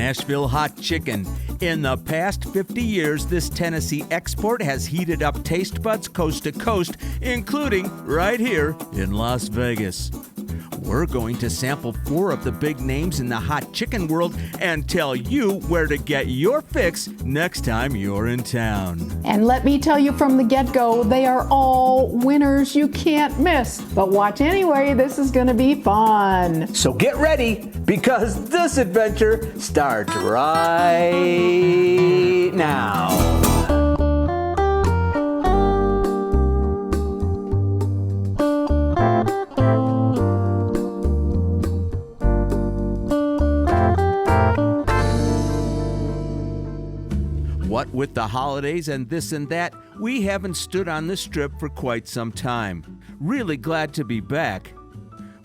Nashville Hot Chicken. In the past 50 years, this Tennessee export has heated up taste buds coast to coast, including right here in Las Vegas. We're going to sample 4 of the big names in the hot chicken world and tell you where to get your fix next time you're in town. And let me tell you from the get-go, they are all winners you can't miss. But watch anyway, this is going to be fun. So get ready, because this adventure starts right now. What with the holidays and this and that, we haven't stood on the Strip for quite some time. Really glad to be back.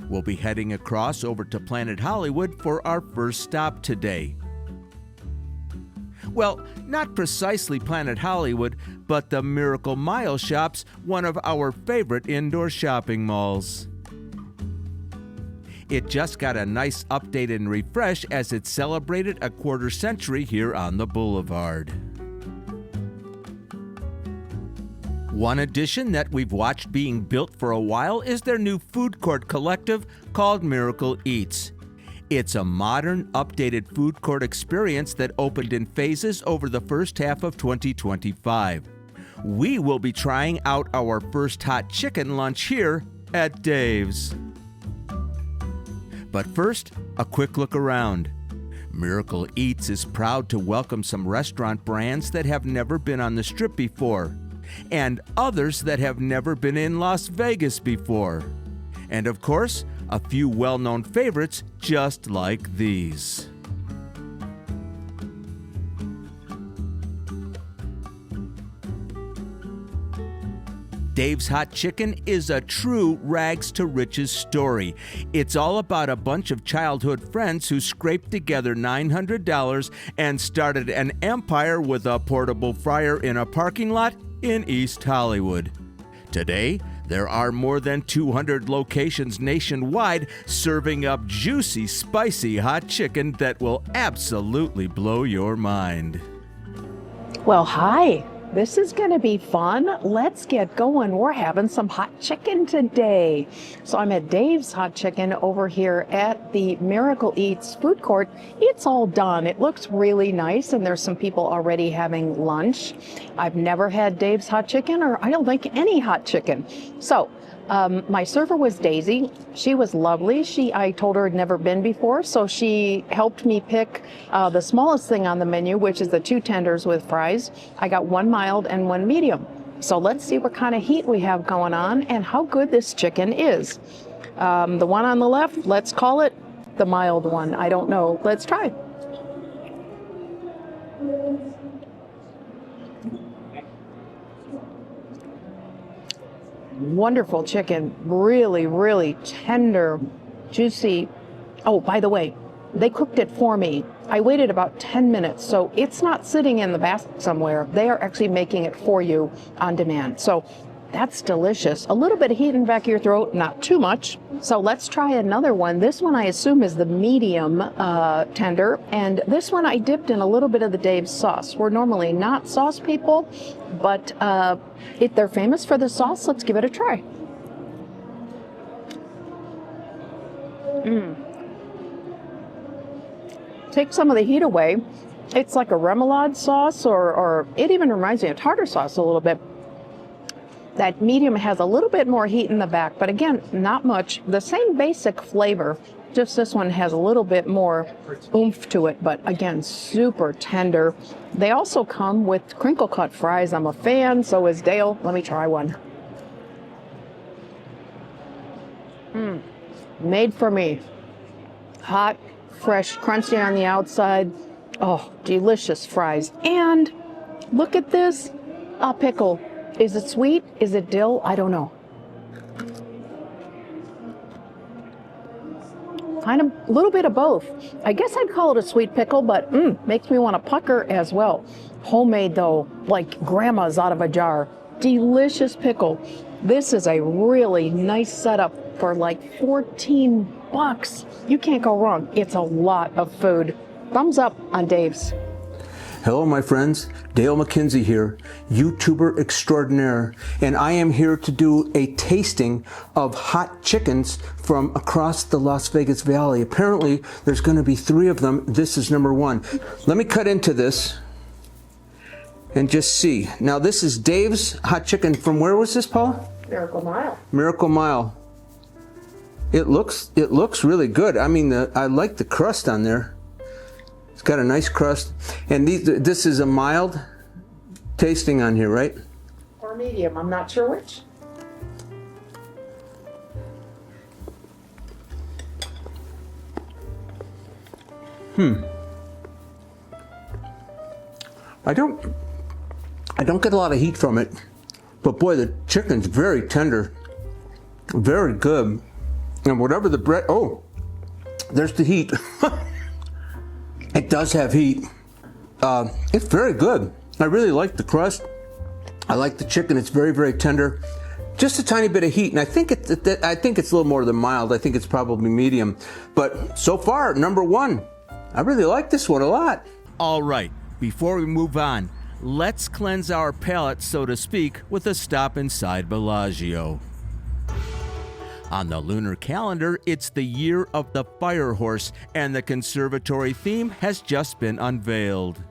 We'll be heading across over to Planet Hollywood for our first stop today. Well, not precisely Planet Hollywood, but the Miracle Mile Shops, one of our favorite indoor shopping malls. It just got a nice update and refresh as it celebrated a quarter century here on the boulevard. One addition that we've watched being built for a while is their new food court collective called Miracle Eats. It's a modern, updated food court experience that opened in phases over the first half of 2025. We will be trying out our first hot chicken lunch here at Dave's. But first, a quick look around. Miracle Eats is proud to welcome some restaurant brands that have never been on the Strip before, and others that have never been in Las Vegas before. And of course, a few well-known favorites just like these. Dave's Hot Chicken is a true rags to riches story. It's all about a bunch of childhood friends who scraped together $900 and started an empire with a portable fryer in a parking lot in East Hollywood. Today, there are more than 200 locations nationwide serving up juicy, spicy hot chicken that will absolutely blow your mind. Well, hi. This is going to be fun. Let's get going. We're having some hot chicken today. So I'm at Dave's Hot Chicken over here at the Miracle Eats food court. It's all done. It looks really nice, and there's some people already having lunch. I've never had Dave's Hot Chicken, or I don't think any hot chicken. So my server was Daisy. She was lovely. I told her I'd never been before, so she helped me pick the smallest thing on the menu, which is the 2 tenders with fries. I got 1 mild and 1 medium. So let's see what kind of heat we have going on and how good this chicken is. The one on the left, let's call it the mild one. I don't know. Let's try. Wonderful chicken, really, really tender, juicy. Oh, by the way, they cooked it for me. I waited about 10 minutes, so it's not sitting in the basket somewhere. They are actually making it for you on demand. So that's delicious. A little bit of heat in the back of your throat, not too much. So let's try another one. This one I assume is the medium tender, and this one I dipped in a little bit of the Dave's sauce. We're normally not sauce people, but if they're famous for the sauce, let's give it a try. Take some of the heat away. It's like a remoulade sauce, or it even reminds me of tartar sauce a little bit. That medium has a little bit more heat in the back, but again, not much. The same basic flavor, just this one has a little bit more oomph to it, but again, super tender. They also come with crinkle cut fries. I'm a fan, so is Dale. Let me try one. Made for me. Hot, fresh, crunchy on the outside. Oh, delicious fries. And look at this, a pickle. Is it sweet? Is it dill? I don't know. Kind of a little bit of both. I guess I'd call it a sweet pickle, but makes me want to pucker as well. Homemade though, like grandma's out of a jar. Delicious pickle. This is a really nice setup for like $14. You can't go wrong. It's a lot of food. Thumbs up on Dave's. Hello, my friends. Dale McKenzie here, YouTuber extraordinaire, and I am here to do a tasting of hot chickens from across the Las Vegas Valley. Apparently, there's going to be 3 of them. This is number 1. Let me cut into this and just see. Now, this is Dave's Hot Chicken. From where was this, Paula? Miracle Mile. Miracle Mile. It looks really good. I mean, I like the crust on there. It's got a nice crust, and this is a mild tasting on here, right? Or medium, I'm not sure which. I don't get a lot of heat from it, but boy, the chicken's very tender, very good, and whatever the bread. Oh, there's the heat. It does have heat. It's very good. I really like the crust. I like the chicken. It's very, very tender. Just a tiny bit of heat, and I think it's a little more than mild. I think it's probably medium. But so far, number 1. I really like this one a lot. All right, before we move on, let's cleanse our palate, so to speak, with a stop inside Bellagio. On the lunar calendar, it's the year of the fire horse, and the conservatory theme has just been unveiled.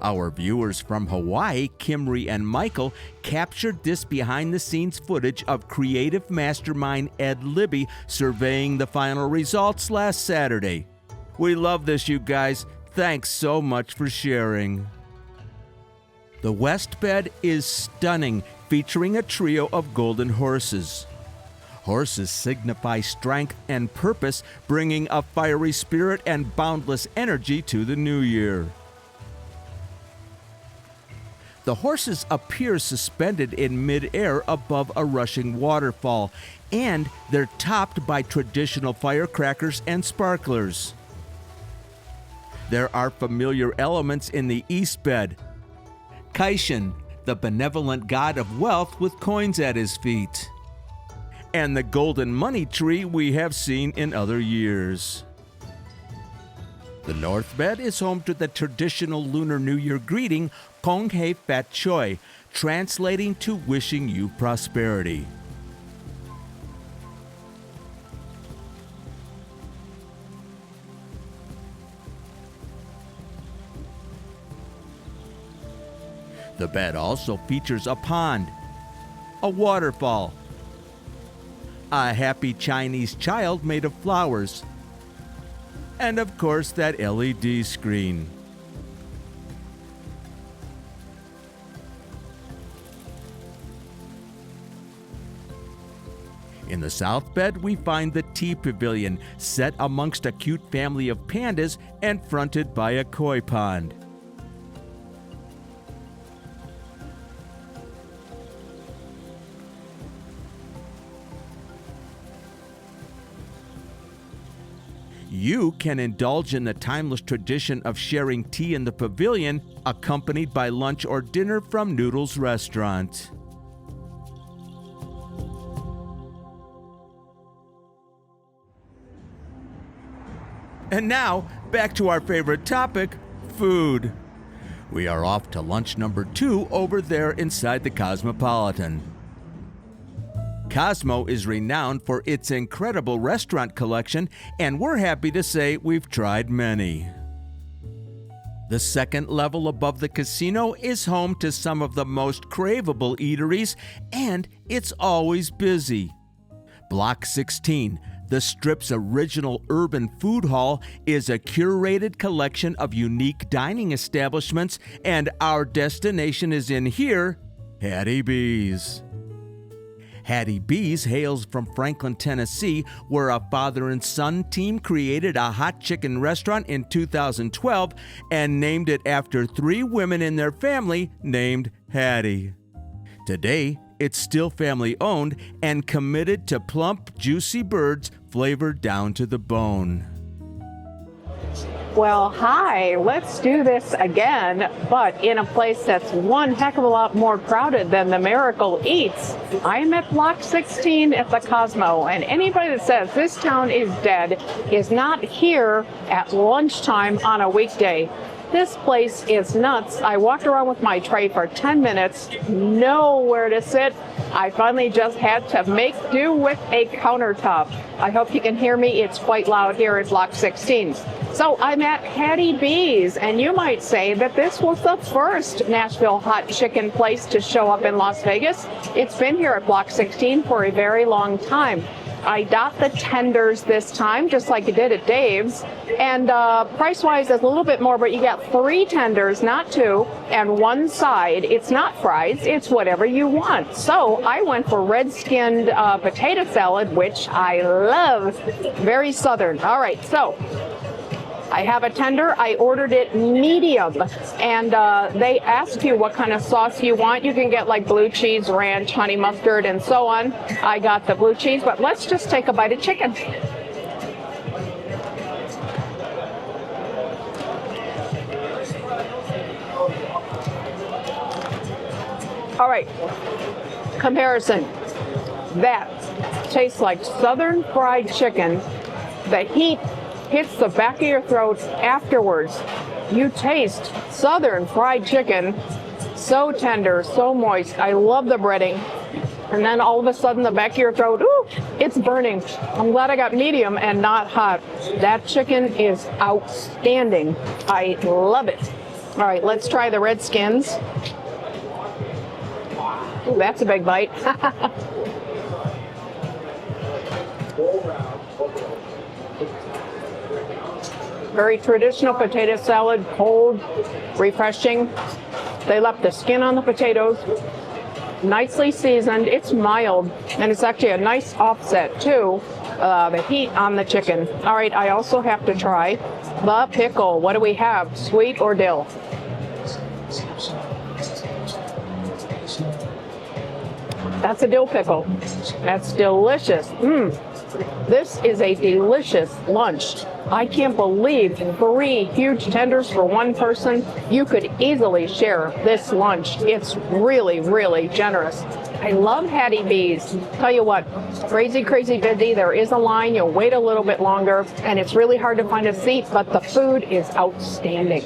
Our viewers from Hawaii, Kimry and Michael, captured this behind-the-scenes footage of creative mastermind Ed Libby surveying the final results last Saturday. We love this, you guys. Thanks so much for sharing. The west bed is stunning, featuring a trio of golden horses. Horses signify strength and purpose, bringing a fiery spirit and boundless energy to the new year. The horses appear suspended in mid-air above a rushing waterfall, and they're topped by traditional firecrackers and sparklers. There are familiar elements in the east bed. Kaishin, the benevolent god of wealth with coins at his feet. And the golden money tree we have seen in other years. The north bed is home to the traditional Lunar New Year greeting, Kong Hei Fat Choi, translating to wishing you prosperity. The bed also features a pond, a waterfall, a happy Chinese child made of flowers, and of course that LED screen. In the south bed, we find the tea pavilion, set amongst a cute family of pandas and fronted by a koi pond. You can indulge in the timeless tradition of sharing tea in the pavilion, accompanied by lunch or dinner from Noodle's Restaurant. And now, back to our favorite topic, food. We are off to lunch number 2 over there inside the Cosmopolitan. Cosmo is renowned for its incredible restaurant collection, and we're happy to say we've tried many. The second level above the casino is home to some of the most craveable eateries, and it's always busy. Block 16, the Strip's original urban food hall, is a curated collection of unique dining establishments, and our destination is in here, Hattie B's. Hattie B's hails from Franklin, Tennessee, where a father and son team created a hot chicken restaurant in 2012 and named it after 3 women in their family named Hattie. Today, it's still family-owned and committed to plump, juicy birds flavored down to the bone. Well, hi, let's do this again, but in a place that's one heck of a lot more crowded than the Miracle Eats. I'm at Block 16 at the Cosmo, and anybody that says this town is dead is not here at lunchtime on a weekday. This place is nuts. I walked around with my tray for 10 minutes, nowhere to sit. I finally just had to make do with a countertop. I hope you can hear me. It's quite loud here at Block 16. So I'm at Hattie B's, and you might say that this was the first Nashville Hot Chicken place to show up in Las Vegas. It's been here at Block 16 for a very long time. I got the tenders this time, just like you did at Dave's. And price-wise, it's a little bit more, but you get 3 tenders, not 2, and 1 side. It's not fries, it's whatever you want. So I went for red-skinned potato salad, which I love. Very southern. All right, so I have a tender. I ordered it medium, and they ask you what kind of sauce you want. You can get like blue cheese, ranch, honey mustard, and so on. I got the blue cheese, but let's just take a bite of chicken. All right, comparison. That tastes like southern fried chicken. The heat hits the back of your throat afterwards. You taste southern fried chicken, so tender, so moist. I love the breading. And then all of a sudden the back of your throat, ooh, it's burning. I'm glad I got medium and not hot. That chicken is outstanding. I love it. All right, let's try the red skins. Ooh, that's a big bite. Very traditional potato salad, cold, refreshing. They left the skin on the potatoes, nicely seasoned. It's mild, and it's actually a nice offset too, the heat on the chicken. All right, I also have to try the pickle. What do we have, sweet or dill? That's a dill pickle. That's delicious. This is a delicious lunch. I can't believe 3 huge tenders for 1 person. You could easily share this lunch. It's really, really generous. I love Hattie B's. Tell you what, crazy, crazy busy. There is a line. You'll wait a little bit longer, and it's really hard to find a seat, but the food is outstanding.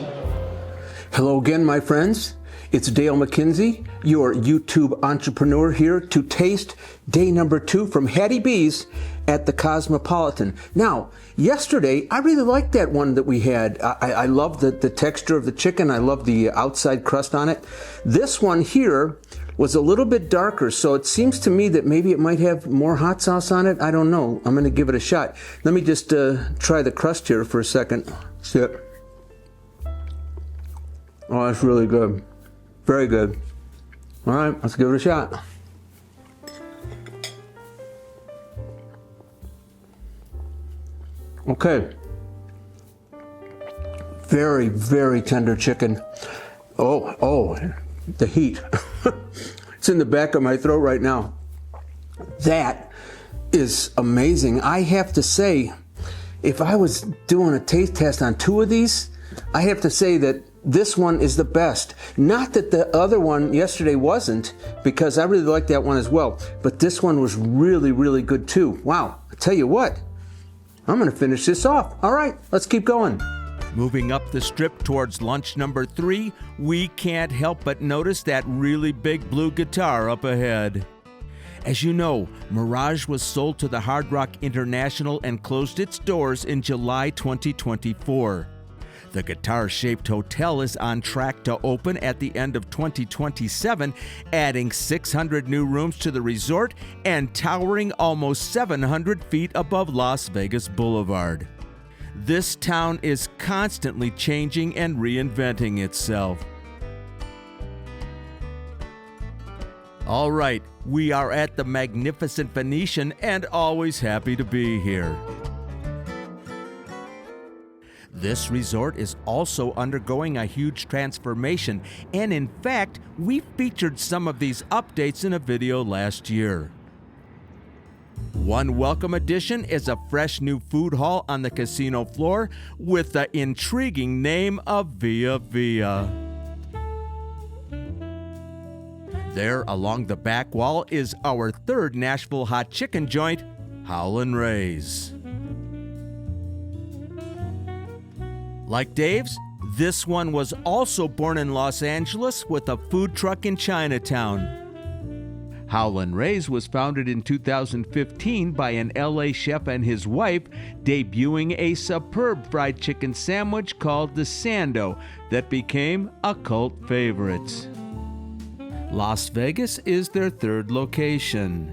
Hello again, my friends. It's Dale McKenzie, your YouTube entrepreneur, here to taste day number 2 from Hattie B's at the Cosmopolitan. Now, yesterday, I really liked that one that we had. I love the texture of the chicken. I love the outside crust on it. This one here was a little bit darker, so it seems to me that maybe it might have more hot sauce on it. I don't know. I'm going to give it a shot. Let me just try the crust here for a second. Sip. Oh, that's really good. Very good. All right, let's give it a shot. Okay. Very, very tender chicken. Oh, the heat. It's in the back of my throat right now. That is amazing. I have to say, if I was doing a taste test on 2 of these, I have to say that this one is the best. Not that the other one yesterday wasn't, because I really liked that one as well. But this one was really, really good too. Wow, I tell you what, I'm going to finish this off. All right, let's keep going. Moving up the strip towards lunch number 3, we can't help but notice that really big blue guitar up ahead. As you know, Mirage was sold to the Hard Rock International and closed its doors in July 2024. The guitar-shaped hotel is on track to open at the end of 2027, adding 600 new rooms to the resort and towering almost 700 feet above Las Vegas Boulevard. This town is constantly changing and reinventing itself. All right, we are at the magnificent Venetian and always happy to be here. This resort is also undergoing a huge transformation, and in fact, we featured some of these updates in a video last year. One welcome addition is a fresh new food hall on the casino floor with the intriguing name of Via Via. There, along the back wall, is our third Nashville Hot Chicken joint, Howlin Ray's. Like Dave's, this one was also born in Los Angeles with a food truck in Chinatown. Howlin Ray's was founded in 2015 by an LA chef and his wife, debuting a superb fried chicken sandwich called the Sando that became a cult favorite. Las Vegas is their third location.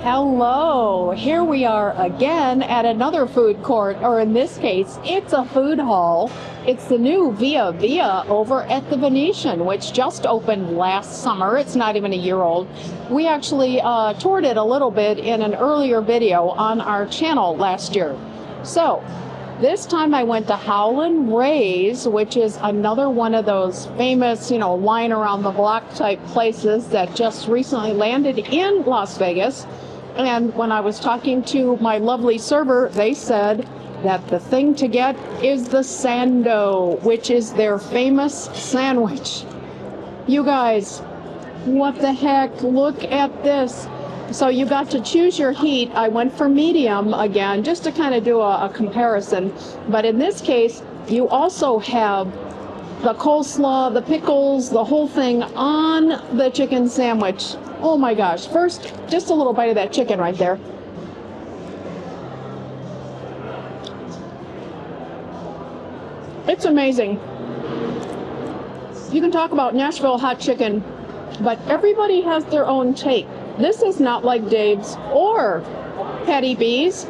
Hello, here we are again at another food court, or in this case, it's a food hall. It's the new Via Via over at the Venetian, which just opened last summer. It's not even a year old. We actually toured it a little bit in an earlier video on our channel last year. So, this time I went to Howlin Ray's, which is another one of those famous, line around the block type places that just recently landed in Las Vegas. And when I was talking to my lovely server, they said that the thing to get is the Sando, which is their famous sandwich. You guys, what the heck? Look at this. So you got to choose your heat. I went for medium again, just to kind of do a comparison. But in this case, you also have the coleslaw, the pickles, the whole thing on the chicken sandwich. Oh my gosh. First, just a little bite of that chicken right there. It's amazing. You can talk about Nashville Hot Chicken, but everybody has their own take. This is not like Dave's or Hattie B's.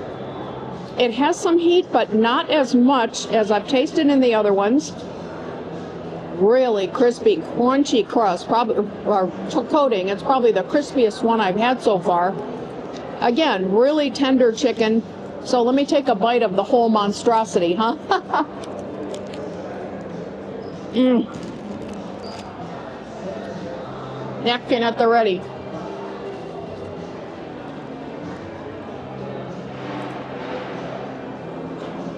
It has some heat, but not as much as I've tasted in the other ones. Really crispy, crunchy crust, probably, or coating. It's probably the crispiest one I've had so far. Again, really tender chicken. So let me take a bite of the whole monstrosity, huh? Napkin at the ready.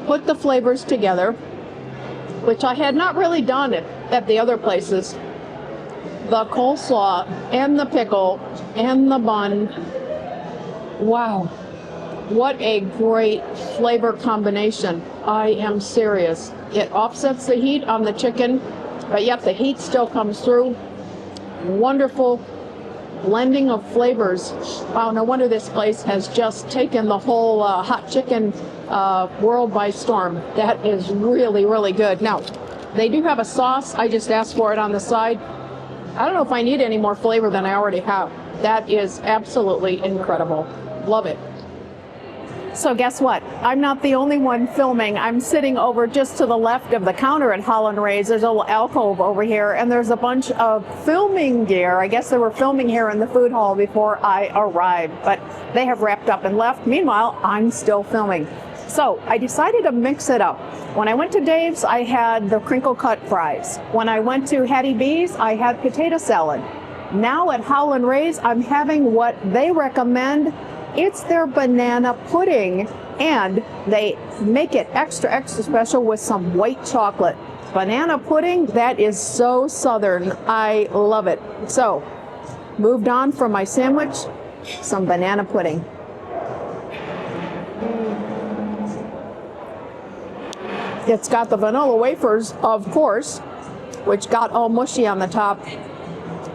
Put the flavors together, which I had not really done at the other places. The coleslaw and the pickle and the bun. Wow, what a great flavor combination. I am serious. It offsets the heat on the chicken, but yet the heat still comes through. Wonderful blending of flavors. Wow, no wonder this place has just taken the whole hot chicken world by storm. That is really, really good. Now, they do have a sauce. I just asked for it on the side. I don't know if I need any more flavor than I already have. That is absolutely incredible. Love it. So guess what? I'm not the only one filming. I'm sitting over just to the left of the counter at Howlin Ray's. There's a little alcove over here, and there's a bunch of filming gear. I guess they were filming here in the food hall before I arrived, but they have wrapped up and left. Meanwhile, I'm still filming. So I decided to mix it up. When I went to Dave's, I had the crinkle cut fries. When I went to Hattie B's, I had potato salad. Now at Howlin Ray's, I'm having what they recommend. It's their banana pudding, and they make it extra, extra special with some white chocolate. Banana pudding, that is so Southern. I love it. So, moved on from my sandwich, some banana pudding. It's got the vanilla wafers, of course, which got all mushy on the top.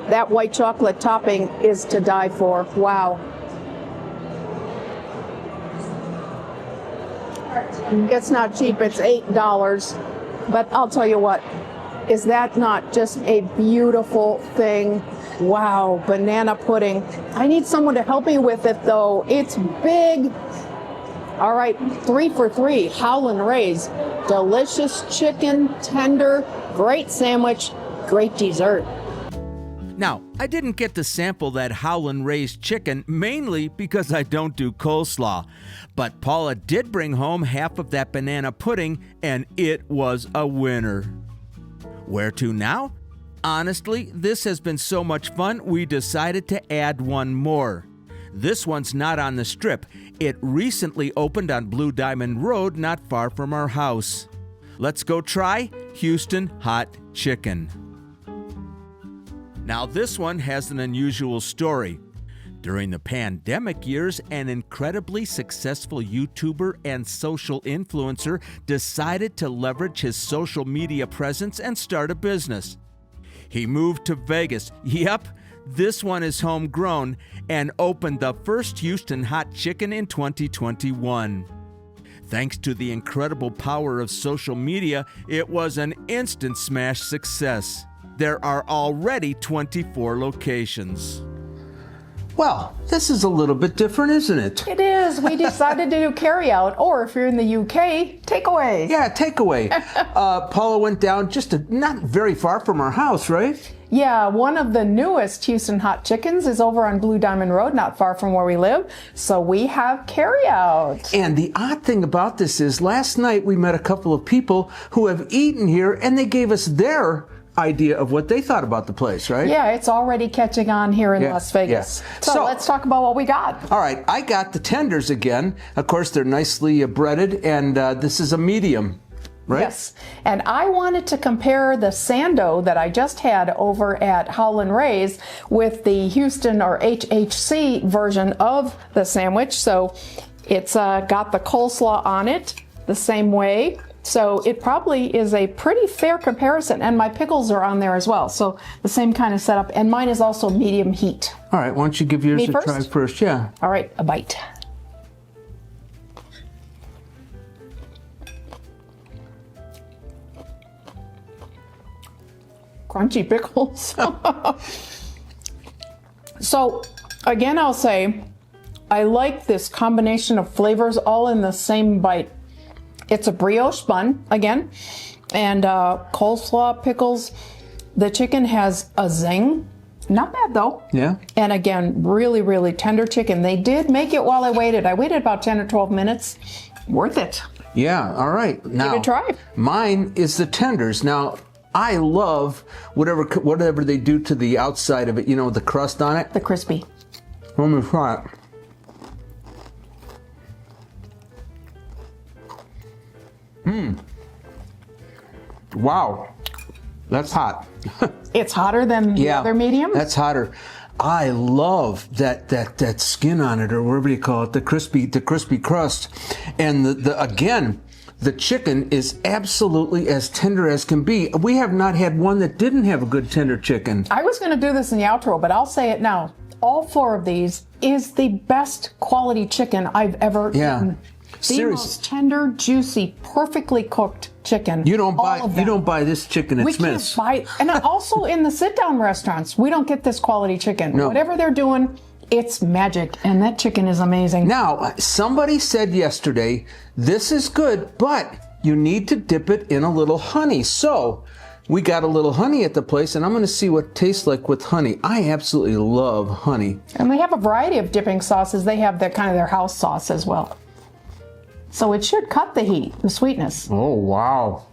That white chocolate topping is to die for. Wow. It's not cheap, it's $8, but I'll tell you what, is that not just a beautiful thing? Wow, banana pudding. I need someone to help me with it though. It's big. All right, 3 for 3, Howlin Ray's. Delicious chicken, tender, great sandwich, great dessert. Now, I didn't get to sample that Howlin Ray's chicken mainly because I don't do coleslaw, but Paula did bring home half of that banana pudding and it was a winner. Where to now? Honestly, this has been so much fun, we decided to add one more. This one's not on the Strip. It recently opened on Blue Diamond Road, not far from our house. Let's go try Houston Hot Chicken. Now this one has an unusual story. During the pandemic years, an incredibly successful YouTuber and social influencer decided to leverage his social media presence and start a business. He moved to Vegas. Yep, this one is homegrown, and opened the first Houston Hot Chicken in 2021. Thanks to the incredible power of social media, it was an instant smash success. There are already 24 locations. Well, this is a little bit different, isn't it? It is. We decided to do carryout, or if you're in the UK, takeaway. Yeah, takeaway. Paula went down not very far from our house, right? Yeah, one of the newest Houston Hot Chickens is over on Blue Diamond Road, not far from where we live. So we have carryout. And the odd thing about this is last night we met a couple of people who have eaten here, and they gave us their idea of what they thought about the place, right? Yeah, it's already catching on here in Las Vegas. Yeah. So let's talk about what we got. All right, I got the tenders again. Of course, they're nicely breaded, and this is a medium, right? Yes, and I wanted to compare the Sando that I just had over at Howlin Ray's with the Houston or HHC version of the sandwich. So it's got the coleslaw on it the same way. So it probably is a pretty fair comparison, and my pickles are on there as well. So the same kind of setup, and mine is also medium heat. All right, why don't you give yours a try first? Yeah. All right, a bite. Crunchy pickles. So again, I'll say I like this combination of flavors all in the same bite. It's a brioche bun, again, and coleslaw, pickles. The chicken has a zing. Not bad, though. Yeah. And again, really, really tender chicken. They did make it while I waited. I waited about 10 or 12 minutes. Worth it. Yeah, all right. Now, give it a try. Mine is the tenders. Now, I love whatever they do to the outside of it, you know, the crust on it. The crispy. Let me try it. Wow, that's hot. It's hotter than the other medium? That's hotter. I love that skin on it, or whatever you call it, the crispy crust. And the chicken is absolutely as tender as can be. We have not had one that didn't have a good tender chicken. I was going to do this in the outro, but I'll say it now. All four of these is the best quality chicken I've ever eaten. The most tender, juicy, perfectly cooked chicken. You don't buy this chicken at Smith's. We can't buy, and also in the sit-down restaurants, we don't get this quality chicken. No. Whatever they're doing, it's magic, and that chicken is amazing. Now, somebody said yesterday, this is good, but you need to dip it in a little honey. So we got a little honey at the place, and I'm going to see what it tastes like with honey. I absolutely love honey. And they have a variety of dipping sauces. They have their house sauce as well. So it should cut the heat, the sweetness. Oh, wow.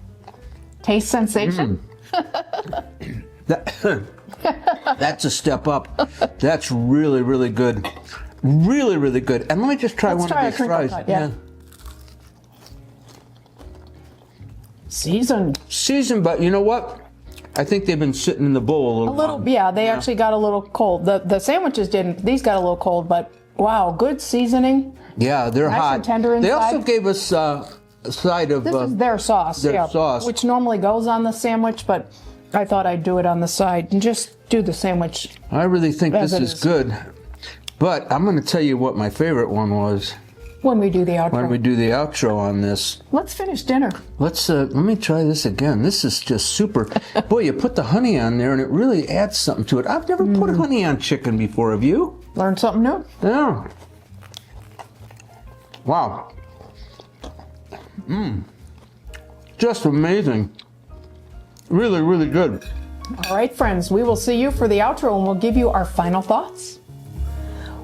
Taste sensation? That's a step up. That's really, really good. Really, really good. And let me just try one of these fries. Yeah. Seasoned, but you know what? I think they've been sitting in the bowl a little while. Yeah, they actually got a little cold. The sandwiches didn't. These got a little cold, but wow, good seasoning. Yeah, they're nice hot. And tender inside. They also gave us a side of... This is their sauce. Sauce. Which normally goes on the sandwich, but I thought I'd do it on the side and just do the sandwich. I really think this is good. But I'm going to tell you what my favorite one was. When we do the outro. When we do the outro on this. Let's finish dinner. Let me try this again. This is just super. Boy, you put the honey on there and it really adds something to it. I've never put honey on chicken before, have you? Learned something new. Yeah. Wow. Just amazing. Really, really good. All right, friends, we will see you for the outro and we'll give you our final thoughts.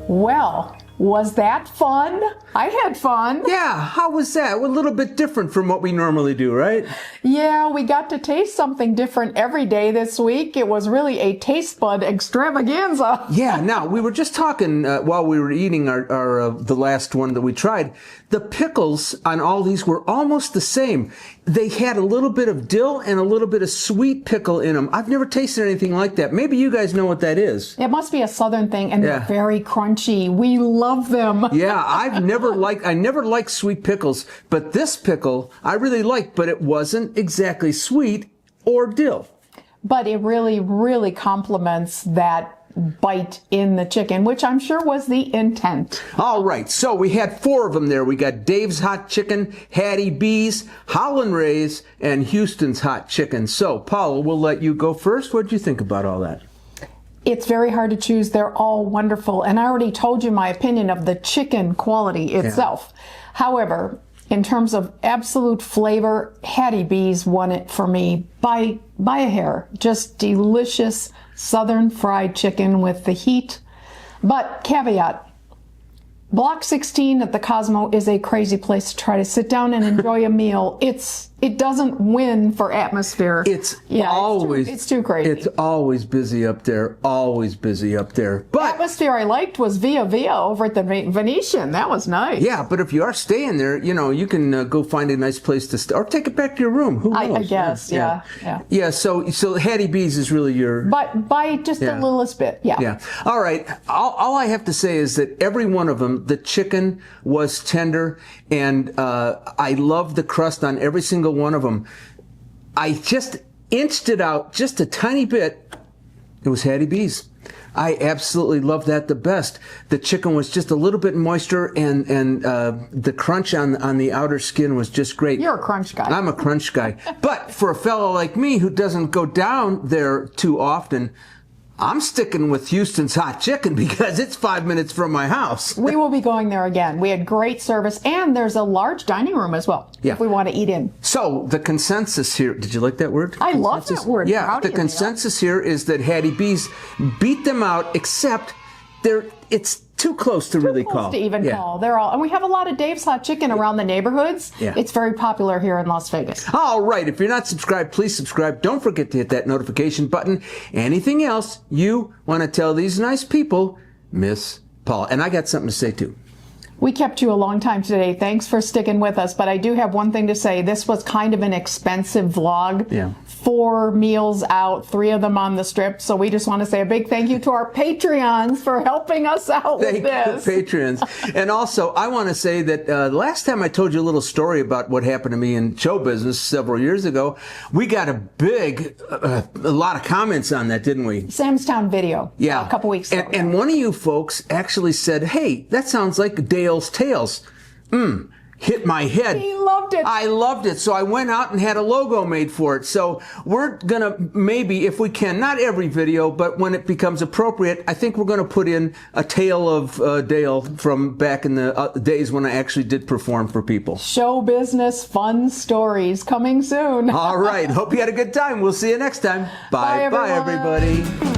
Well, was that fun? I had fun. Yeah, how was that? A little bit different from what we normally do, right? Yeah, we got to taste something different every day this week. It was really a taste bud extravaganza. Yeah, now, we were just talking while we were eating the last one that we tried. The pickles on all these were almost the same. They had a little bit of dill and a little bit of sweet pickle in them. I've never tasted anything like that. Maybe you guys know what that is. It must be a southern thing, and they're very crunchy. We love them. Yeah, I never liked sweet pickles, but this pickle I really liked, but it wasn't exactly sweet or dill. But it really, really complements that bite in the chicken, which I'm sure was the intent. All right, so we had 4 of them there. We got Dave's Hot Chicken, Hattie B's, Howlin Ray's, and Houston's Hot Chicken. So, Paula, we'll let you go first. What did you think about all that? It's very hard to choose. They're all wonderful. And I already told you my opinion of the chicken quality itself. Yeah. However, in terms of absolute flavor, Hattie B's won it for me by a hair. Just delicious southern fried chicken with the heat. But caveat, Block 16 at the Cosmo is a crazy place to try to sit down and enjoy a meal. It doesn't win for atmosphere. It's too crazy. It's always busy up there. Always busy up there. But the atmosphere I liked was Via Via over at the Venetian. That was nice. Yeah, but if you are staying there, you can go find a nice place to stay or take it back to your room. Who knows? I guess. Yeah. Yeah. So Hattie B's is really your. But by just the littlest bit. Yeah. Yeah. All right. All I have to say is that every one of them, the chicken was tender, and I love the crust on every single one of them. I just inched it out just a tiny bit. It was Hattie B's. I absolutely love that the best. The chicken was just a little bit moister, and the crunch on the outer skin was just great. You're a crunch guy. I'm a crunch guy. But for a fellow like me who doesn't go down there too often, I'm sticking with Houston's Hot Chicken because it's 5 minutes from my house. We will be going there again. We had great service, and there's a large dining room as well if we want to eat in. So the consensus here, did you like that word? I love that word. Yeah, the consensus here is that Hattie B's beat them out, except it's too close to really call. To even call. They're all, and we have a lot of Dave's Hot Chicken around the neighborhoods. Yeah. It's very popular here in Las Vegas. All right. If you're not subscribed, please subscribe. Don't forget to hit that notification button. Anything else you want to tell these nice people, Miss Paula. And I got something to say too. We kept you a long time today. Thanks for sticking with us. But I do have one thing to say. This was kind of an expensive vlog. Yeah. 4 meals out, 3 of them on the Strip. So we just want to say a big thank you to our Patreons for helping us out with this. Thank you, Patreons. And also, I want to say that last time I told you a little story about what happened to me in show business several years ago, we got a lot of comments on that, didn't we? Samstown video. Yeah. A couple weeks ago. And one of you folks actually said, hey, that sounds like Dale's Tales. Hit my head. He loved it. I loved it. So I went out and had a logo made for it. So we're going to maybe, if we can, not every video, but when it becomes appropriate, I think we're going to put in a tale of Dale from back in the days when I actually did perform for people. Show business, fun stories coming soon. All right. Hope you had a good time. We'll see you next time. Bye. Bye, everybody.